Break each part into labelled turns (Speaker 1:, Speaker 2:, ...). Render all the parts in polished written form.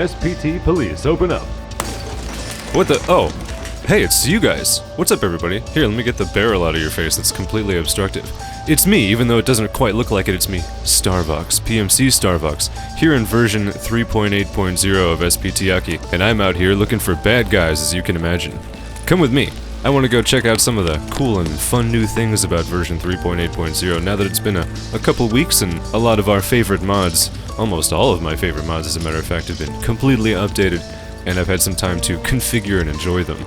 Speaker 1: SPT Police, open up.
Speaker 2: What the? Oh. Hey, it's you guys. What's up, everybody? Here, let me get the barrel out of your face that's completely obstructive. It's me, even though it doesn't quite look like it, it's me, Starvox, PMC Starvox, here in version 3.8.0 of SPTyaki, and I'm out here looking for bad guys, as you can imagine. Come with me. I want to go check out some of the cool and fun new things about version 3.8.0 now that it's been a couple weeks and a lot of our favorite mods, almost all of my favorite mods as a matter of fact, have been completely updated, and I've had some time to configure and enjoy them.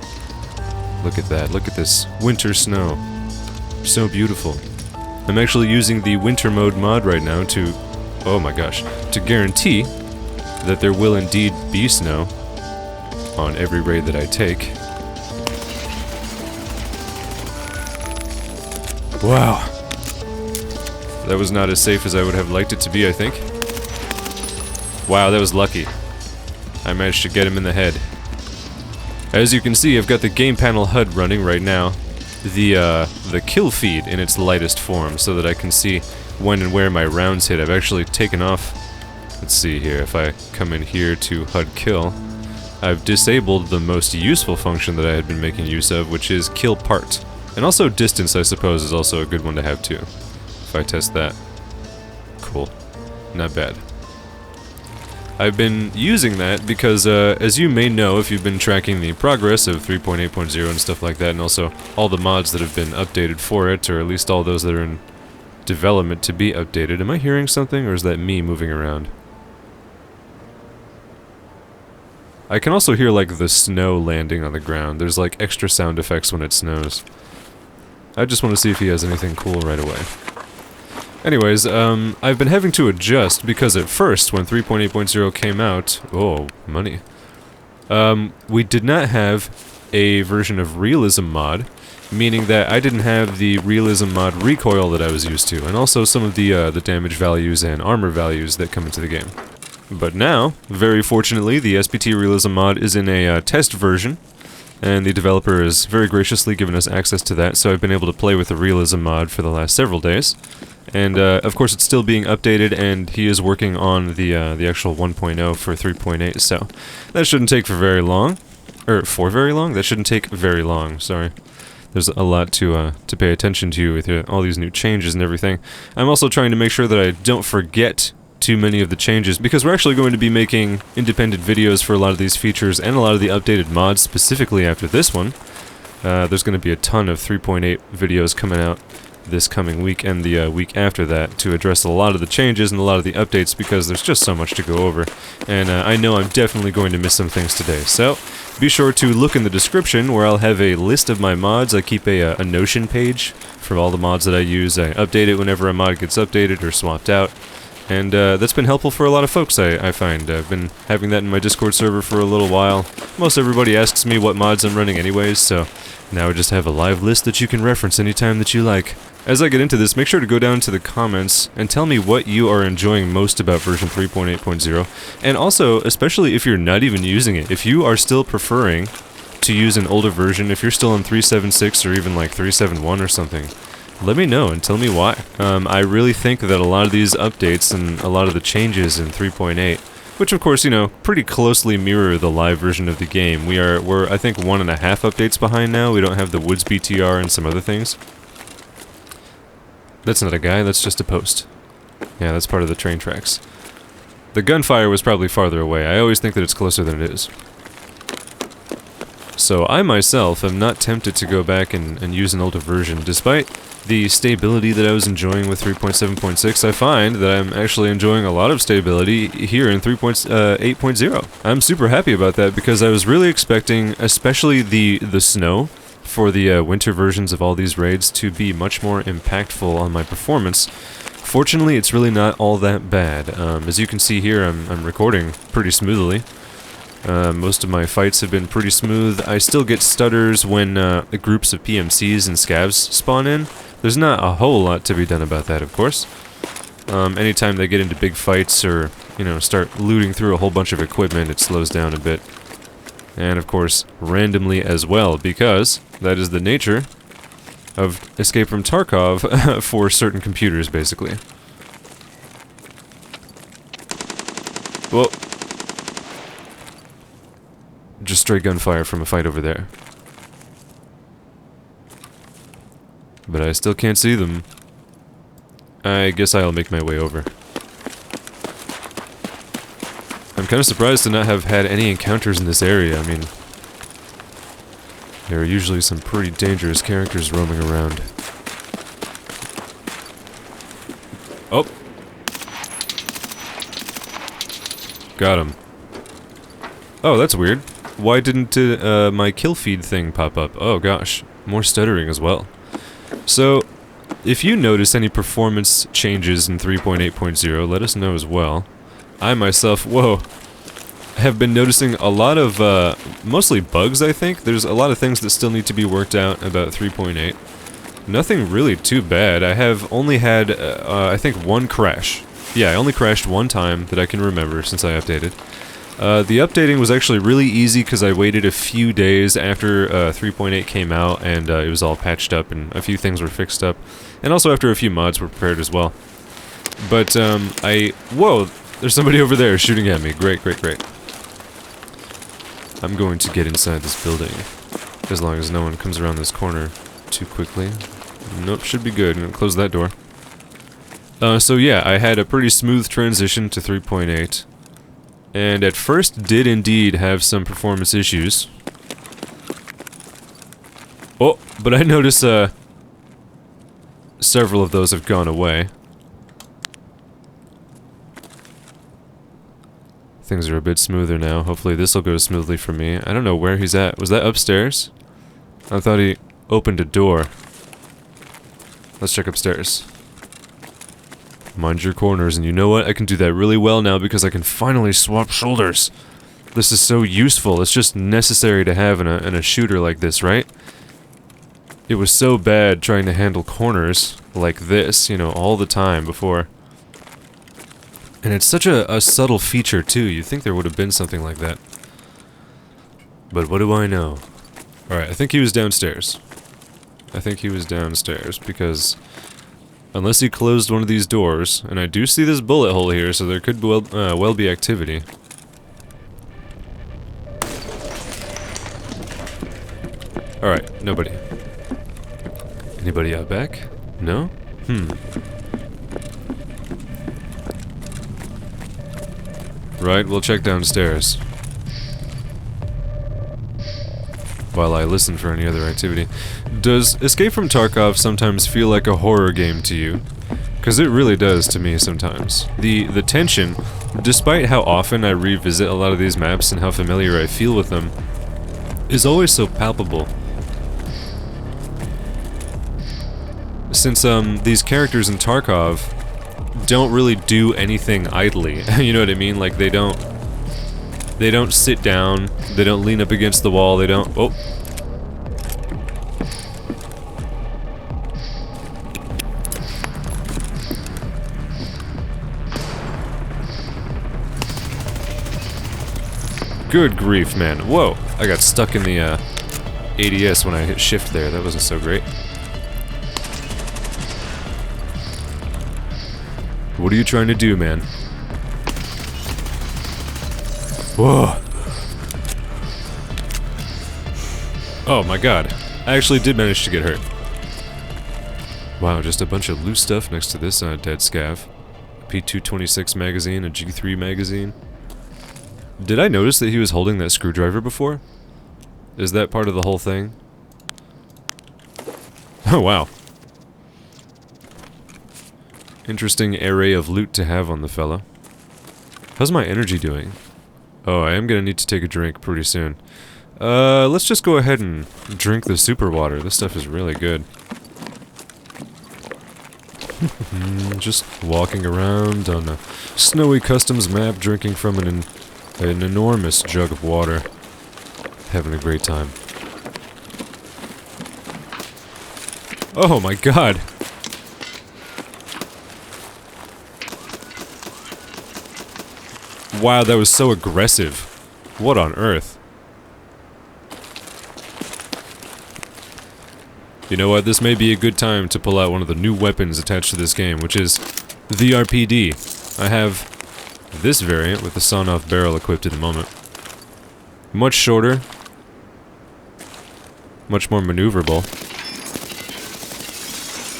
Speaker 2: Look at that, look at this winter snow. So beautiful. I'm actually using the winter mode mod right now to, oh my gosh, to guarantee that there will indeed be snow on every raid that I take. Wow. That was not as safe as I would have liked it to be, I think. Wow, that was lucky. I managed to get him in the head. As you can see, I've got the game panel HUD running right now. The kill feed in its lightest form, so that I can see when and where my rounds hit. I've actually taken off... Let's see here, if I come in here to HUD kill, I've disabled the most useful function that I had been making use of, which is kill part. And also distance, I suppose, is also a good one to have too. If I test that. Cool. Not bad. I've been using that because, as you may know if you've been tracking the progress of 3.8.0 and stuff like that, and also all the mods that have been updated for it, or at least all those that are in development to be updated. Am I hearing something, or is that me moving around? I can also hear, like, the snow landing on the ground. There's, like, extra sound effects when it snows. I just want to see if he has anything cool right away. Anyways, I've been having to adjust because at first, when 3.8.0 came out... Oh, money. We did not have a version of realism mod, meaning that I didn't have the realism mod recoil that I was used to, and also some of the damage values and armor values that come into the game. But now, very fortunately, the SPT realism mod is in a test version, and the developer has very graciously given us access to that, so I've been able to play with the realism mod for the last several days. And, of course, it's still being updated, and he is working on the actual 1.0 for 3.8, so that shouldn't take for very long. For very long? That shouldn't take very long, sorry. There's a lot to pay attention to with all these new changes and everything. I'm also trying to make sure that I don't forget too many of the changes, because we're actually going to be making independent videos for a lot of these features and a lot of the updated mods specifically after this one. There's going to be a ton of 3.8 videos coming out this coming week and the week after that to address a lot of the changes and a lot of the updates, because there's just so much to go over, and I know I'm definitely going to miss some things today. So be sure to look in the description where I'll have a list of my mods. I keep a Notion page for all the mods that I use. I update it whenever a mod gets updated or swapped out, and that's been helpful for a lot of folks, I find. I've been having that in my Discord server for a little while. Most everybody asks me what mods I'm running anyways, so now I just have a live list that you can reference anytime that you like. As I get into this, make sure to go down to the comments and tell me what you are enjoying most about version 3.8.0, and also, especially if you're not even using it, if you are still preferring to use an older version, if you're still on 3.7.6 or even like 3.7.1 or something, let me know and tell me why. I really think that a lot of these updates and a lot of the changes in 3.8, which of course, you know, pretty closely mirror the live version of the game. We're I think 1.5 updates behind now. We don't have the Woods BTR and some other things. That's not a guy, that's just a post. Yeah, that's part of the train tracks. The gunfire was probably farther away. I always think that it's closer than it is. So I myself am not tempted to go back and use an older version. Despite the stability that I was enjoying with 3.7.6, I find that I'm actually enjoying a lot of stability here in 3.8.0. I'm super happy about that, because I was really expecting, especially the snow, for the winter versions of all these raids to be much more impactful on my performance. Fortunately, it's really not all that bad. As you can see here, I'm recording pretty smoothly. Most of my fights have been pretty smooth. I still get stutters when the groups of PMCs and scavs spawn in. There's not a whole lot to be done about that, of course. Anytime they get into big fights or, you know, start looting through a whole bunch of equipment, it slows down a bit. And, of course, randomly as well, because that is the nature of Escape from Tarkov for certain computers, basically. Well, just straight gunfire from a fight over there. But I still can't see them. I guess I'll make my way over. I'm kind of surprised to not have had any encounters in this area. I mean, there are usually some pretty dangerous characters roaming around. Oh! Got him. Oh, that's weird. Why didn't my kill feed thing pop up? Oh gosh, more stuttering as well. So, if you notice any performance changes in 3.8.0, let us know as well. I myself, whoa, have been noticing a lot of, mostly bugs, I think. There's a lot of things that still need to be worked out about 3.8. Nothing really too bad. I have only had, I think, one crash. Yeah, I only crashed one time that I can remember since I updated. The updating was actually really easy because I waited a few days after 3.8 came out and it was all patched up and a few things were fixed up. And also after a few mods were prepared as well. But, whoa! There's somebody over there shooting at me. Great, great, great. I'm going to get inside this building. As long as no one comes around this corner too quickly. Nope, should be good. I'm gonna close that door. So yeah, I had a pretty smooth transition to 3.8. And at first did indeed have some performance issues. Oh, but I noticed, several of those have gone away. Things are a bit smoother now. Hopefully this will go smoothly for me. I don't know where he's at. Was that upstairs? I thought he opened a door. Let's check upstairs. Mind your corners, and you know what? I can do that really well now because I can finally swap shoulders. This is so useful. It's just necessary to have in a shooter like this, right? It was so bad trying to handle corners like this, you know, all the time before. And it's such a subtle feature, too. You'd think there would have been something like that. But what do I know? Alright, I think he was downstairs. I think he was downstairs, because unless he closed one of these doors, and I do see this bullet hole here, so there could well be activity. Alright, nobody. Anybody out back? No? Right, we'll check downstairs. While I listen for any other activity. Does Escape from Tarkov sometimes feel like a horror game to you? Because it really does to me sometimes. The tension, despite how often I revisit a lot of these maps and how familiar I feel with them, is always so palpable. Since these characters in Tarkov don't really do anything idly. You know what I mean? Like they don't sit down, they don't lean up against the wall, they don't Good grief, man. Whoa! I got stuck in the ADS when I hit shift there. That wasn't so great. What are you trying to do, man? Whoa! Oh my god. I actually did manage to get hurt. Wow, just a bunch of loose stuff next to this dead scav. A P226 magazine, a G3 magazine. Did I notice that he was holding that screwdriver before? Is that part of the whole thing? Oh wow. Interesting array of loot to have on the fella. How's my energy doing? Oh, I am gonna need to take a drink pretty soon. Let's just go ahead and drink the super water. This stuff is really good. Just walking around on a snowy customs map, drinking from an enormous jug of water. Having a great time. Oh my god! Wow, that was so aggressive. What on earth? You know what, this may be a good time to pull out one of the new weapons attached to this game, which is the RPD. I have this variant with the sawn-off barrel equipped at the moment. Much shorter. Much more maneuverable.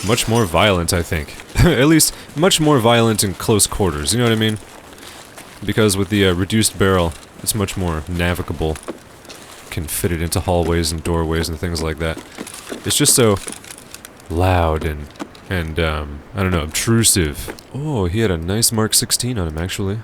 Speaker 2: Much more violent, I think. At least, much more violent in close quarters, you know what I mean? Because with the reduced barrel, it's much more navigable. Can fit it into hallways and doorways and things like that. It's just so loud and I don't know, obtrusive. Oh, he had a nice Mark 16 on him, actually.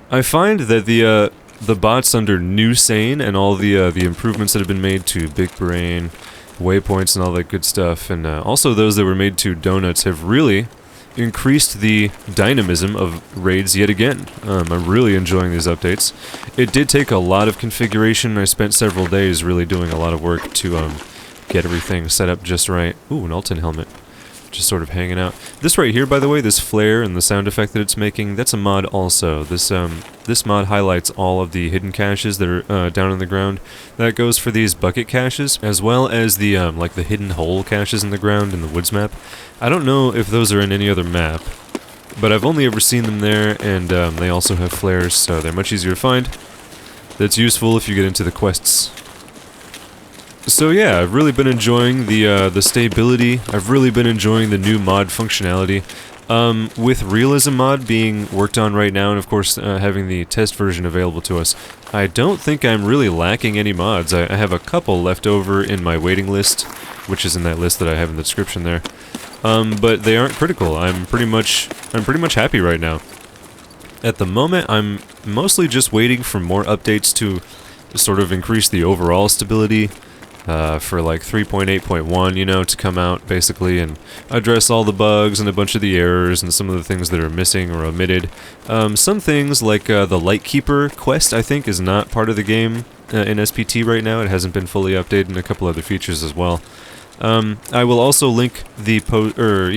Speaker 2: I find that the bots under New Sane and all the improvements that have been made to Big Brain, waypoints and all that good stuff, and also those that were made to Donuts have really increased the dynamism of raids yet again. I'm really enjoying these updates. It did take a lot of configuration. I spent several days really doing a lot of work to get everything set up just right. Ooh, an Alton helmet. Just sort of hanging out. This right here, by the way, this flare and the sound effect that it's making, that's a mod also. This mod highlights all of the hidden caches that are down on the ground. That goes for these bucket caches, as well as the like the hidden hole caches in the ground in the woods map. I don't know if those are in any other map, but I've only ever seen them there, and they also have flares, so they're much easier to find. That's useful if you get into the quests. So yeah, I've really been enjoying the stability. I've really been enjoying the new mod functionality. With Realism mod being worked on right now, and of course having the test version available to us, I don't think I'm really lacking any mods. I have a couple left over in my waiting list, which is in that list that I have in the description there. But they aren't critical. I'm pretty much happy right now. At the moment, I'm mostly just waiting for more updates to sort of increase the overall stability. For like 3.8.1, you know, to come out, basically, and address all the bugs and a bunch of the errors and some of the things that are missing or omitted. Some things, like the Lightkeeper quest, I think, is not part of the game in SPT right now. It hasn't been fully updated, and a couple other features as well. I will also link the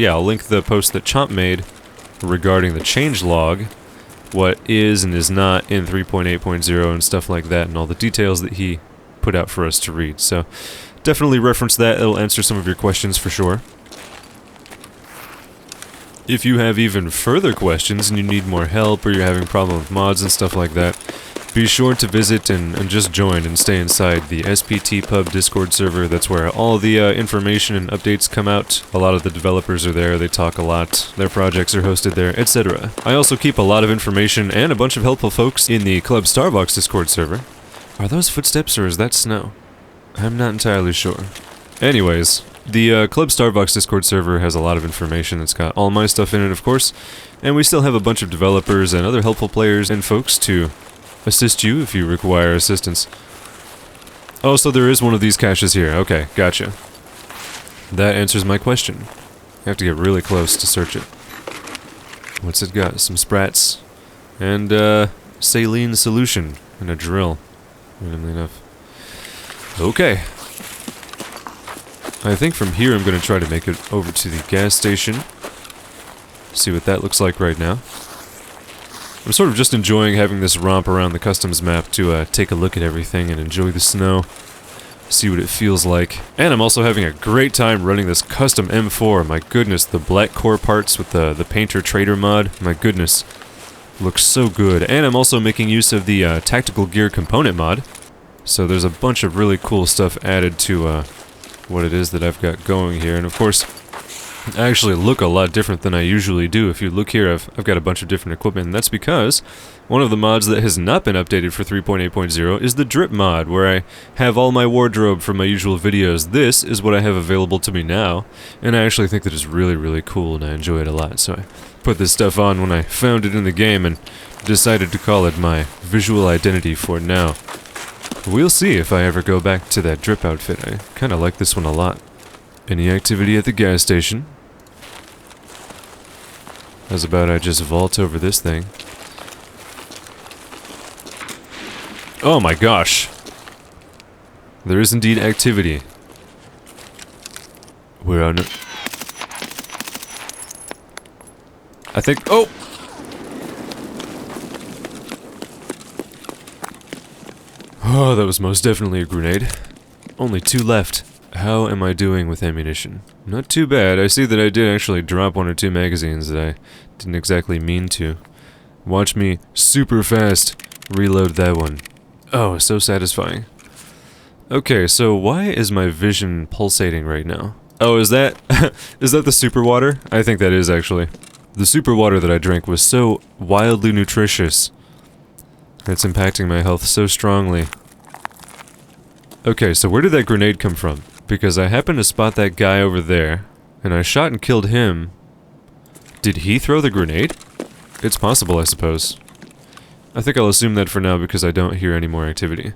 Speaker 2: I'll link the post that Chomp made regarding the changelog, what is and is not in 3.8.0 and stuff like that, and all the details that he put out for us to read. So definitely reference that. It'll answer some of your questions for sure. If you have even further questions and you need more help, or you're having problems with mods and stuff like that, be sure to visit and just join and stay inside the SPT Pub Discord server. That's where all the information and updates come out. A lot of the developers are there, they talk a lot, their projects are hosted there, etc. I also keep a lot of information and a bunch of helpful folks in the Club Starbucks Discord server. Are those footsteps or is that snow? I'm not entirely sure. Anyways, the Club Starbucks Discord server has a lot of information. It's got all my stuff in it, of course, and we still have a bunch of developers and other helpful players and folks to assist you if you require assistance. Oh, so there is one of these caches here. Okay, gotcha. That answers my question. I have to get really close to search it. What's it got? Some sprats and saline solution and a drill. Randomly enough. Okay. I think from here I'm going to try to make it over to the gas station. See what that looks like right now. I'm sort of just enjoying having this romp around the customs map to take a look at everything and enjoy the snow. See what it feels like. And I'm also having a great time running this custom M4. My goodness, the black core parts with the Painter Trader mod. My goodness. Looks so good. And I'm also making use of the Tactical Gear Component mod. So there's a bunch of really cool stuff added to what it is that I've got going here. And of course, I actually look a lot different than I usually do. If you look here, I've got a bunch of different equipment. And that's because one of the mods that has not been updated for 3.8.0 is the Drip mod, where I have all my wardrobe from my usual videos. This is what I have available to me now. And I actually think that it's really, really cool, and I enjoy it a lot. So I put this stuff on when I found it in the game and decided to call it my visual identity for now. We'll see if I ever go back to that Drip outfit. I kind of like this one a lot. Any activity at the gas station? How's about I just vault over this thing? Oh my gosh! There is indeed activity. We're on it. I think. Oh! Oh, that was most definitely a grenade. Only 2 left. How am I doing with ammunition? Not too bad. I see that I did actually drop 1 or 2 magazines that I didn't exactly mean to. Watch me super fast reload that one. Oh, so satisfying. Okay, so why is my vision pulsating right now? Oh, is that... is that the super water? I think that is, actually. The super water that I drank was so wildly nutritious. It's impacting my health so strongly. Okay, so where did that grenade come from? Because I happened to spot that guy over there, and I shot and killed him. Did he throw the grenade? It's possible, I suppose. I think I'll assume that for now because I don't hear any more activity.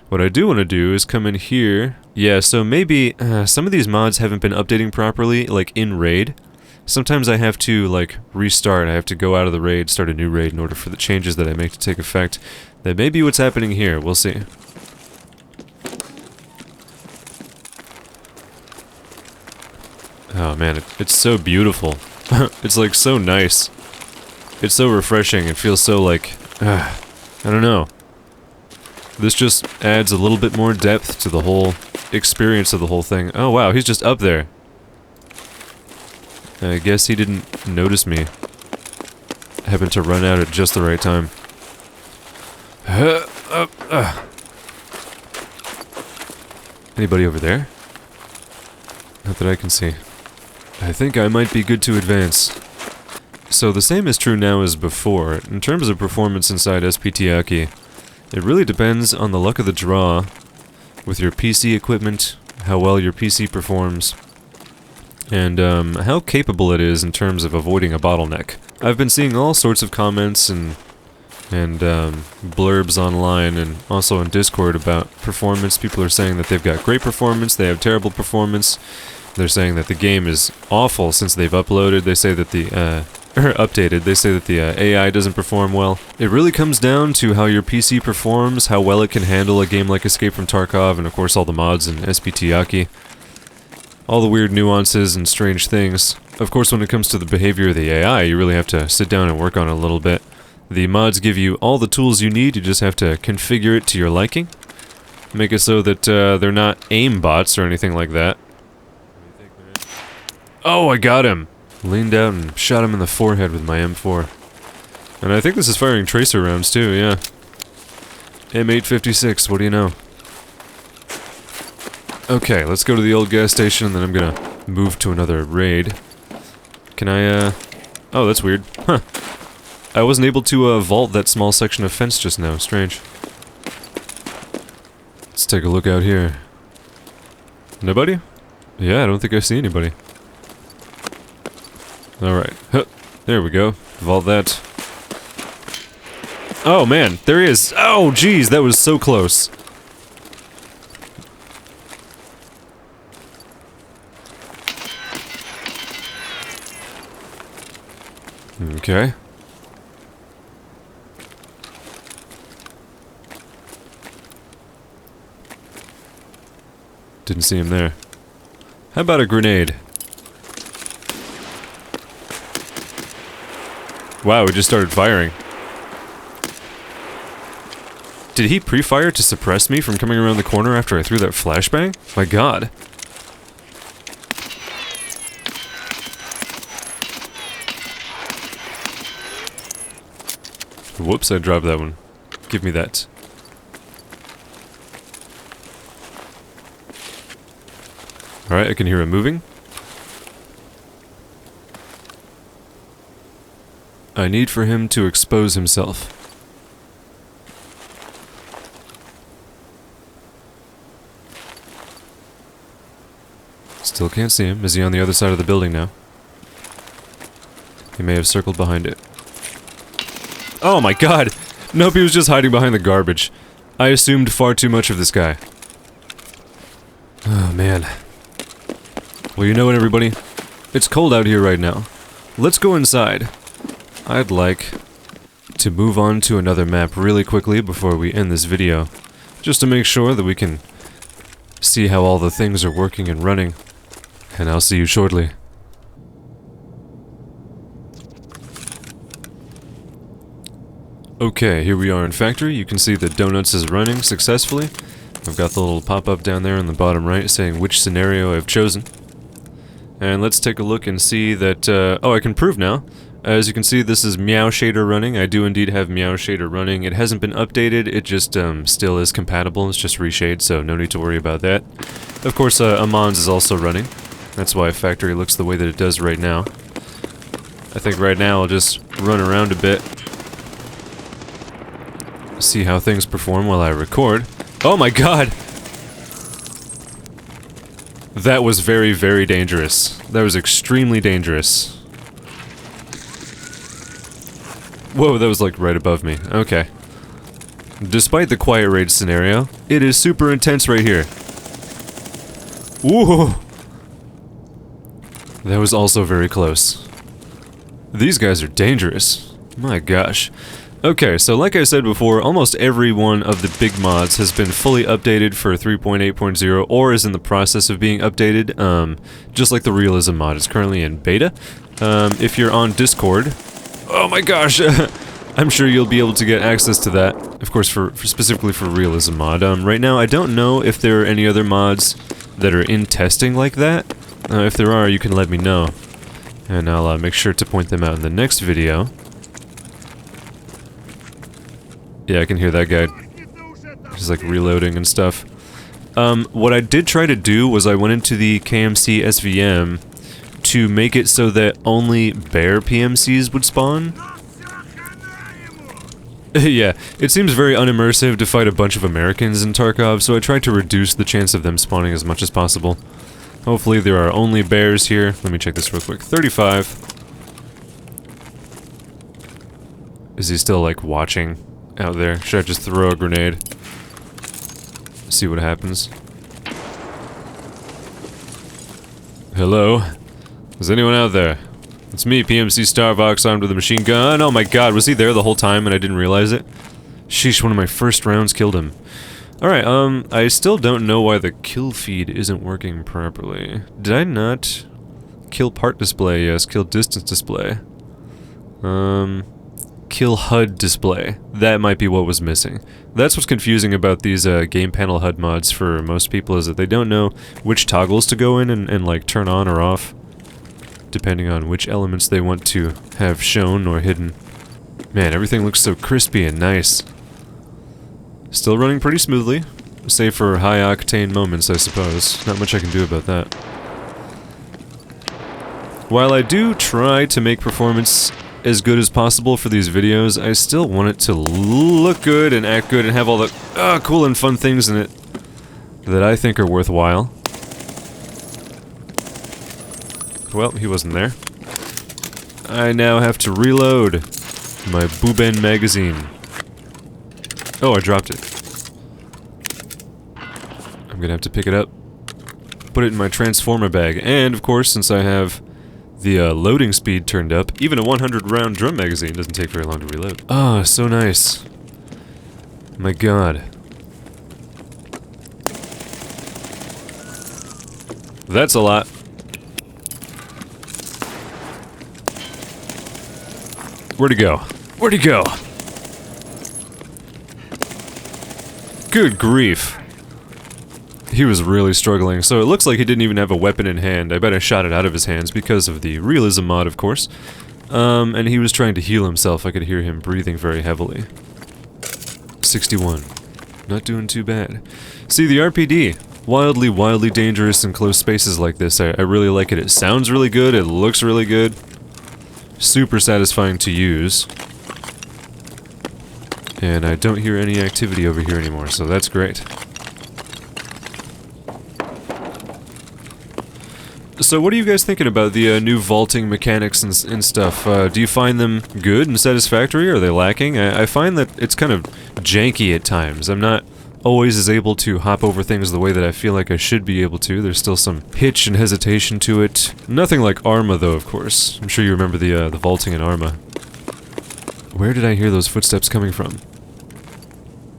Speaker 2: What I do want to do is come in here. Yeah, so maybe some of these mods haven't been updating properly, like in raid. Sometimes I have to, like, restart. I have to go out of the raid, start a new raid in order for the changes that I make to take effect. That may be what's happening here. We'll see. Oh man, it's so beautiful. It's like so nice. It's so refreshing. It feels so like... I don't know. This just adds a little bit more depth to the whole experience of the whole thing. Oh wow, he's just up there. I guess he didn't notice me. I happened to run out at just the right time. Anybody over there? Not that I can see. I think I might be good to advance. So the same is true now as before. In terms of performance inside SPTaki, it really depends on the luck of the draw with your PC equipment, how well your PC performs, and how capable it is in terms of avoiding a bottleneck. I've been seeing all sorts of comments and blurbs online and also on Discord about performance. People are saying that they've got great performance, they have terrible performance. They're saying that the game is awful since they've uploaded. They say that the updated. They say that the AI doesn't perform well. It really comes down to how your PC performs, how well it can handle a game like Escape from Tarkov, and of course all the mods in SPTaki. All the weird nuances and strange things. Of course, when it comes to the behavior of the AI, you really have to sit down and work on it a little bit. The mods give you all the tools you need, you just have to configure it to your liking. Make it so that they're not aim bots or anything like that. Oh, I got him! Leaned out and shot him in the forehead with my M4. And I think this is firing tracer rounds too, yeah. M856, what do you know? Okay, let's go to the old gas station and then I'm gonna move to another raid. Can I, oh, that's weird. Huh. I wasn't able to, vault that small section of fence just now. Strange. Let's take a look out here. Nobody? Yeah, I don't think I see anybody. Alright. Huh. There we go. Vault that. Oh, man. There he is. Oh, jeez. That was so close. Okay. Didn't see him there. How about a grenade? Wow, we just started firing. Did he pre-fire to suppress me from coming around the corner after I threw that flashbang? My god. Whoops, I dropped that one. Give me that. Alright, I can hear him moving. I need for him to expose himself. Still can't see him. Is he on the other side of the building now? He may have circled behind it. Oh my god! Nope, he was just hiding behind the garbage. I assumed far too much of this guy. Oh man. Well, you know what, everybody? It's cold out here right now. Let's go inside. I'd like to move on to another map really quickly before we end this video, just to make sure that we can see how all the things are working and running, and I'll see you shortly. Okay, here we are in factory. You can see that Donuts is running successfully. I've got the little pop-up down there in the bottom right saying which scenario I've chosen. And let's take a look and see that, oh, I can prove now. As you can see, this is Meow Shader running. I do indeed have Meow Shader running. It hasn't been updated, it just still is compatible. It's just reshade, so no need to worry about that. Of course, Amons is also running. That's why Factory looks the way that it does right now. I think right now I'll just run around a bit. See how things perform while I record. Oh my god! That was very, very dangerous. That was extremely dangerous. Whoa, that was like right above me. Okay. Despite the quiet rage scenario, it is super intense right here. Whoa! That was also very close. These guys are dangerous. My gosh. Okay, so like I said before, almost every one of the big mods has been fully updated for 3.8.0 or is in the process of being updated, just like the Realism mod is currently in beta. If you're on Discord, oh my gosh, I'm sure you'll be able to get access to that, of course for specifically for Realism mod. Right now I don't know if there are any other mods that are in testing like that. If there are, you can let me know, and I'll make sure to point them out in the next video. Yeah, I can hear that guy. He's like reloading and stuff. What I did try to do was I went into the KMC SVM to make it so that only bear PMCs would spawn. Yeah, it seems very unimmersive to fight a bunch of Americans in Tarkov, so I tried to reduce the chance of them spawning as much as possible. Hopefully there are only bears here. Let me check this real quick. 35. Is he still, like, watching out there? Should I just throw a grenade? See what happens. Hello? Is anyone out there? It's me, PMC Starvox, armed with a machine gun. Oh my god, was he there the whole time and I didn't realize it? Sheesh, one of my first rounds killed him. Alright, I still don't know why the kill feed isn't working properly. Did I not kill part display? Yes, kill distance display. Kill HUD display. That might be what was missing. That's what's confusing about these game panel HUD mods for most people, is that they don't know which toggles to go in and like turn on or off, depending on which elements they want to have shown or hidden. Man, everything looks so crispy and nice. Still running pretty smoothly, save for high-octane moments, I suppose. Not much I can do about that. While I do try to make performance as good as possible for these videos, I still want it to look good and act good and have all the cool and fun things in it that I think are worthwhile. Well, he wasn't there. I now have to reload my Buben magazine. Oh, I dropped it. I'm gonna have to pick it up, put it in my transformer bag, and of course, since I have the loading speed turned up, even a 100-round drum magazine doesn't take very long to reload. Ah, so nice. My god. That's a lot. Where'd he go? Where'd he go? Good grief. He was really struggling, so it looks like he didn't even have a weapon in hand. I bet I shot it out of his hands because of the Realism mod, of course. And he was trying to heal himself. I could hear him breathing very heavily. 61. Not doing too bad. See, the RPD. Wildly, wildly dangerous in close spaces like this. I really like it. It sounds really good. It looks really good. Super satisfying to use. And I don't hear any activity over here anymore, so that's great. So what are you guys thinking about the new vaulting mechanics and stuff? Do you find them good and satisfactory, or are they lacking? I find that it's kind of janky at times. I'm not always as able to hop over things the way that I feel like I should be able to. There's still some hitch and hesitation to it. Nothing like Arma, though, of course. I'm sure you remember the vaulting in Arma. Where did I hear those footsteps coming from?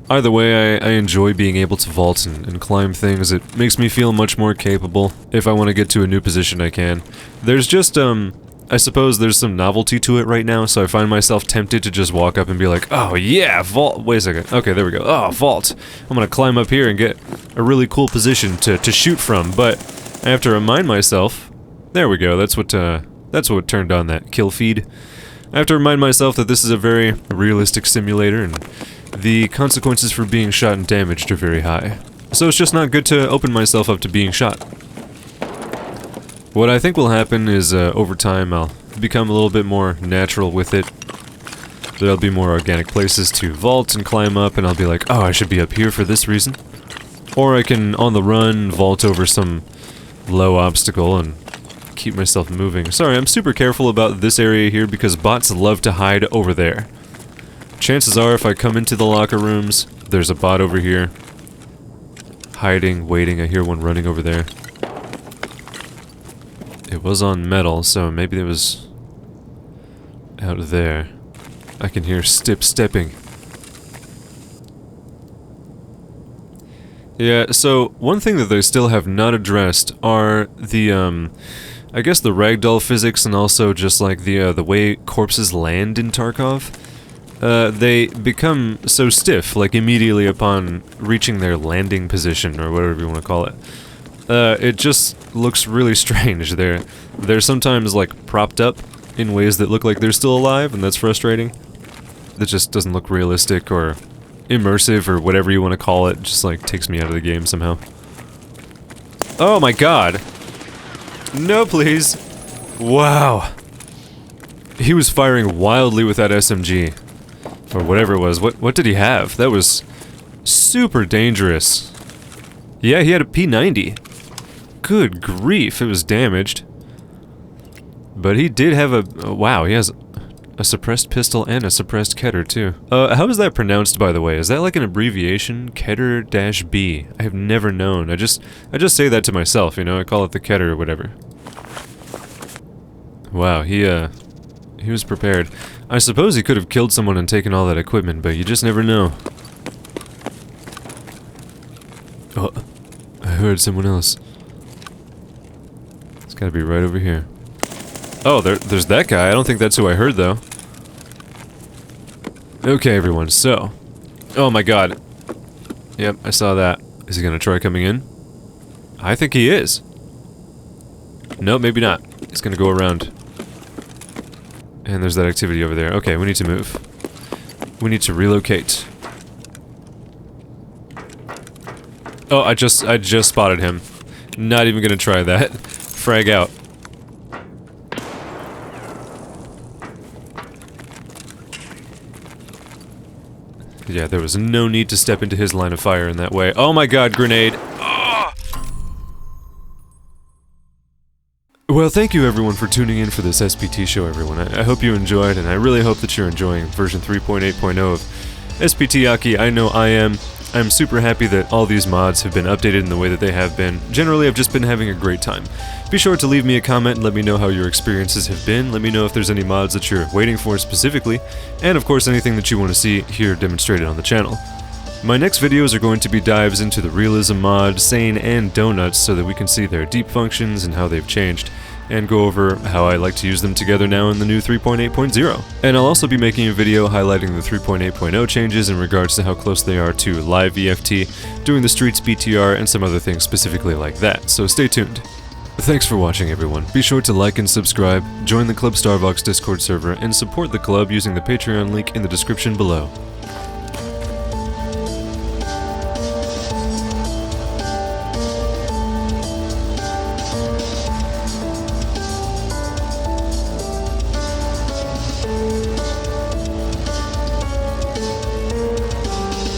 Speaker 2: Either way, I enjoy being able to vault and climb things. It makes me feel much more capable. If I want to get to a new position, I can. There's just, I suppose there's some novelty to it right now, so I find myself tempted to just walk up and be like, oh yeah, vault. Wait a second. Okay, there we go. Oh, vault. I'm gonna climb up here and get a really cool position to shoot from, but I have to remind myself. There we go. That's what turned on that kill feed. I have to remind myself that this is a very realistic simulator, and the consequences for being shot and damaged are very high. So it's just not good to open myself up to being shot. What I think will happen is, over time, I'll become a little bit more natural with it. There'll be more organic places to vault and climb up, and I'll be like, oh, I should be up here for this reason. Or I can, on the run, vault over some low obstacle and keep myself moving. Sorry, I'm super careful about this area here because bots love to hide over there. Chances are, if I come into the locker rooms, there's a bot over here. Hiding, waiting. I hear one running over there. It was on metal, so maybe it was out there. I can hear stepping. Yeah, so one thing that they still have not addressed are the, I guess the ragdoll physics and also just like the way corpses land in Tarkov. They become so stiff, like immediately upon reaching their landing position, or whatever you want to call it. It just looks really strange. They're sometimes like propped up in ways that look like they're still alive, and that's frustrating. That just doesn't look realistic or immersive or whatever you want to call it. Just like takes me out of the game somehow. Oh my god! No, please! Wow! He was firing wildly with that SMG. Or whatever it was. What did he have? That was super dangerous. Yeah, he had a P90. Good grief, it was damaged. But he did have a... wow, he has a suppressed pistol and a suppressed Keter, too. How is that pronounced, by the way? Is that like an abbreviation? Keter-B. I have never known. I just say that to myself, you know? I call it the Keter or whatever. Wow, he was prepared. I suppose he could have killed someone and taken all that equipment, but you just never know. Oh, I heard someone else. It's gotta be right over here. Oh, there's that guy. I don't think that's who I heard, though. Okay, everyone, so... oh my god. Yep, I saw that. Is he gonna try coming in? I think he is. No, maybe not. He's gonna go around. And there's that activity over there. Okay, we need to move. We need to relocate. Oh, I just spotted him. Not even gonna try that. Frag out. Yeah, there was no need to step into his line of fire in that way. Oh my god, grenade! Oh! Well, thank you everyone for tuning in for this SPT show, everyone. I hope you enjoyed, and I really hope that you're enjoying version 3.8.0 of SPT Aki. I know I am. I'm super happy that all these mods have been updated in the way that they have been. Generally, I've just been having a great time. Be sure to leave me a comment and let me know how your experiences have been. Let me know if there's any mods that you're waiting for specifically, and of course anything that you want to see here demonstrated on the channel. My next videos are going to be dives into the Realism mod, Sane, and Donuts so that we can see their deep functions and how they've changed, and go over how I like to use them together now in the new 3.8.0. And I'll also be making a video highlighting the 3.8.0 changes in regards to how close they are to live EFT, doing the Streets BTR, and some other things specifically like that, so stay tuned. Thanks for watching, everyone. Be sure to like and subscribe, join the Club Starvox Discord server, and support the club using the Patreon link in the description below.